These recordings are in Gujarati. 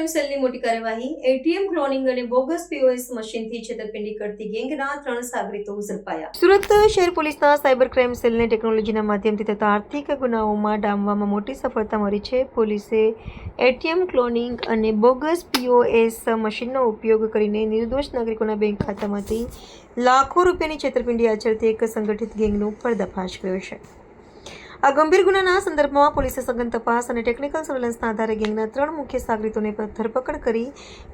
ક્રાઇમ સેલની મોટી કાર્યવાહી. એટીએમ ક્લોનિંગ અને બોગસ પીઓએસ મશીનથી છેતરપિંડી કરતી ગેંગના 3 સાગરીતો ઝડપાયા. સુરત શહેર પોલીસના સાયબર ક્રાઇમ સેલને ટેકનોલોજીના માધ્યમથી થતા આર્થિક ગુનાઓમાં ડામવામાં મોટી સફળતા મળી છે. પોલીસે એટીએમ ક્લોનિંગ અને બોગસ પીઓએસ મશીનનો ઉપયોગ કરીને નિર્દોષ નાગરિકોના બેંક ખાતામાંથી લાખો રૂપિયાની છેતરપિંડી આચરતી એક સંગઠિત ગેંગનો પર્દાફાશ કર્યો છે. આ ગંભીર ગુનાના સંદર્ભમાં પોલીસે સઘન તપાસ અને ટેકનિકલ સર્વેલન્સના આધારે ગેંગના 3 મુખ્ય સાગરીતોને ધરપકડ કરી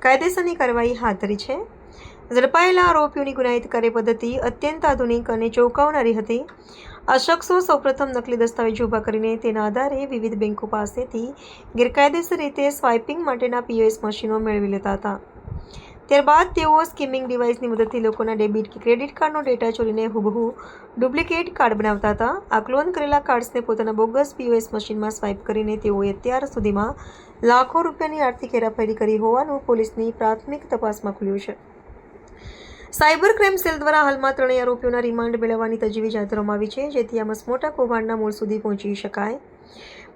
કાયદેસરની કાર્યવાહી હાથ ધરી છે. ઝડપાયેલા આરોપીઓની ગુનાહિત કાર્યપદ્ધતિ અત્યંત આધુનિક અને ચોંકાવનારી હતી. આ શખ્સો સૌપ્રથમ નકલી દસ્તાવેજો ઊભા કરીને તેના આધારે વિવિધ બેંકો પાસેથી ગેરકાયદેસર રીતે સ્વાઇપિંગ માટેના પીઓએસ મશીનો મેળવી લેતા હતા. ત્યારબાદ તેઓ સ્કીમિંગ ડિવાઇસની મદદથી લોકોના ડેબિટ કે ક્રેડિટ કાર્ડનો ડેટા ચોરીને હુબહુ ડુપ્લિકેટ કાર્ડ બનાવતા હતા. આ ક્લોન કરેલા કાર્ડ્સને પોતાના બોગસ પીઓએસ મશીનમાં સ્વાઇપ કરીને તેઓએ અત્યાર સુધીમાં લાખો રૂપિયાની આર્થિક હેરાફેરી કરી હોવાનું પોલીસની પ્રાથમિક તપાસમાં ખુલ્યું છે. સાયબર ક્રાઇમ સેલ દ્વારા હાલમાં 3 આરોપીઓના રિમાન્ડ મેળવવાની તજવીજ હાથ ધરવામાં આવી છે, જેથી આ મસમોટા કૌભાંડના મૂળ સુધી પહોંચી શકાય.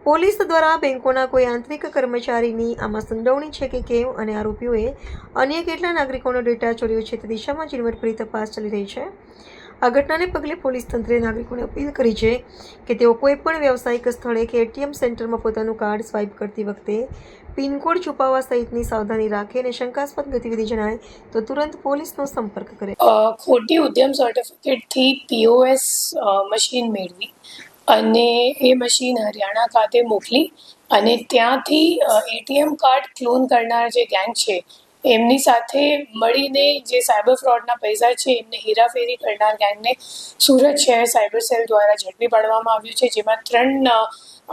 પોલીસ દ્વારા બેંકોના કોઈ આંતરિક કર્મચારીની આમાં સંડોવણી છે કે કેમ અને આરોપીઓએ અન્ય કેટલા નાગરિકોનો ડેટા ચોર્યો છે તે દિશામાં ઝીણવટભરી તપાસ ચાલી રહી છે. આ ઘટનાને પગલે પોલીસ તંત્રે નાગરિકોને અપીલ કરી છે કે તેઓ કોઈપણ વ્યવસાયિક સ્થળે કે એટીએમ સેન્ટરમાં પોતાનું કાર્ડ સ્વાઇપ કરતી વખતે પિનકોડ છુપાવવા સહિતની સાવધાની રાખે અને શંકાસ્પદ ગતિવિધિ જણાય તો તુરંત પોલીસનો સંપર્ક કરે. ખોટી ઉદ્યમ સર્ટિફિકેટથી પીઓએસ મશીન મેળવી અને એ મશીન હરિયાણા ખાતે મોકલી અને ત્યાંથી એટીએમ કાર્ડ ક્લોન કરનાર જે ગેંગ છે એમની સાથે મળીને જે સાયબર ફ્રોડના પૈસા છે એમને હેરાફેરી કરનાર ગેંગને સુરત શહેર સાયબર સેલ દ્વારા ઝડપી પાડવામાં આવ્યું છે, જેમાં 3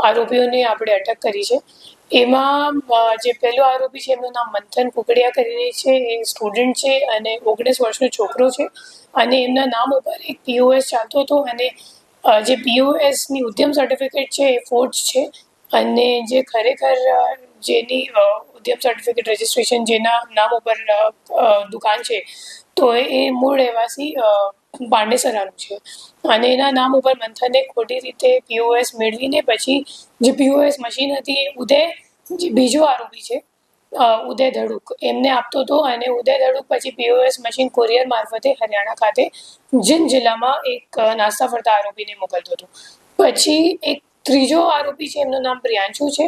આરોપીઓને આપણે અટક કરી છે. એમાં જે પહેલો આરોપી છે એમનું નામ મંથન કુકડિયા કરીને છે, એ સ્ટુડન્ટ છે અને 19 વર્ષનો છોકરો છે અને એમના નામ ઉપર એક પીઓએસ ચાલતો હતો અને જે પીઓએસની ઉદ્યમ સર્ટિફિકેટ છે એ ફોર્જ છે અને જે ખરેખર જેની ઉદ્યમ સર્ટિફિકેટ રજિસ્ટ્રેશન જેના નામ ઉપર દુકાન છે તો એ મૂળ રહેવાસી પાંડેસરાનું છે અને એના નામ ઉપર મંથને ખોટી રીતે પીઓએસ મેળવીને પછી જે પીઓએસ મશીન હતી એ ઉદય જે બીજો આરોપી છે ઉદય ધડુક એમને આપતો હતો અને ઉદય ધડુક પછી પીઓએસ મશીન કોરિયર મારફતે હરિયાણા ખાતે જીંદ જિલ્લામાં એક નાસ્તા ફરતા આરોપીને મોકલતો હતો. પછી એક ત્રીજો આરોપી છે એમનું નામ પ્રિયાંશુ છે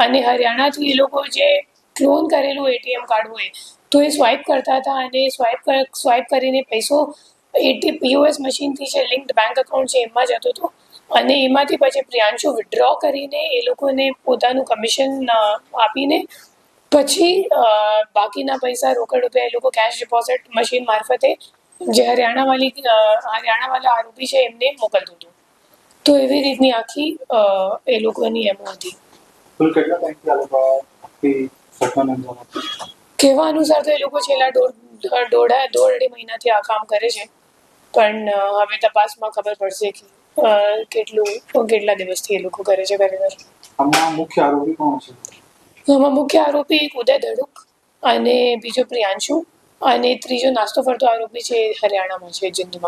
અને હરિયાણાથી એ લોકો જે ક્લોન કરેલું એટીએમ કાર્ડ હોય તો એ સ્વાઇપ કરતા હતા અને સ્વાઇપ કરીને પૈસો પીઓએસ મશીનથી જે લિંક્ડ બેંક એકાઉન્ટ છે એમાં જતો હતો અને એમાંથી પછી પ્રિયાંશુ વિથડ્રો કરીને એ લોકોને પોતાનું કમિશન આપીને પછી બાકીના પૈસા રોકડ રૂપિયા એ લોકો કેશ ડિપોઝિટ મશીન મારફતે જે હરિયાણાવાળા આરોપી છે એમને મોકલતું હતું. તો એવી રીતની આખી એ લોકોની એમો હતી. કહેવા અનુસાર તો એ લોકો છેલ્લા દોઢ મહિનાથી આ કામ કરે છે, પણ હવે તપાસમાં ખબર પડશે કે કેટલા દિવસથી એ લોકો કરે છે ખરેખર. આમાં મુખ્ય આરોપી કોણ છે? આમાં મુખ્ય આરોપી ઉદય ધડુક અને બીજો પ્રિયાંશુ અને ત્રીજો નાસ્તો ફરતો આરોપી છે હરિયાણામાં છે, જીંદમાં.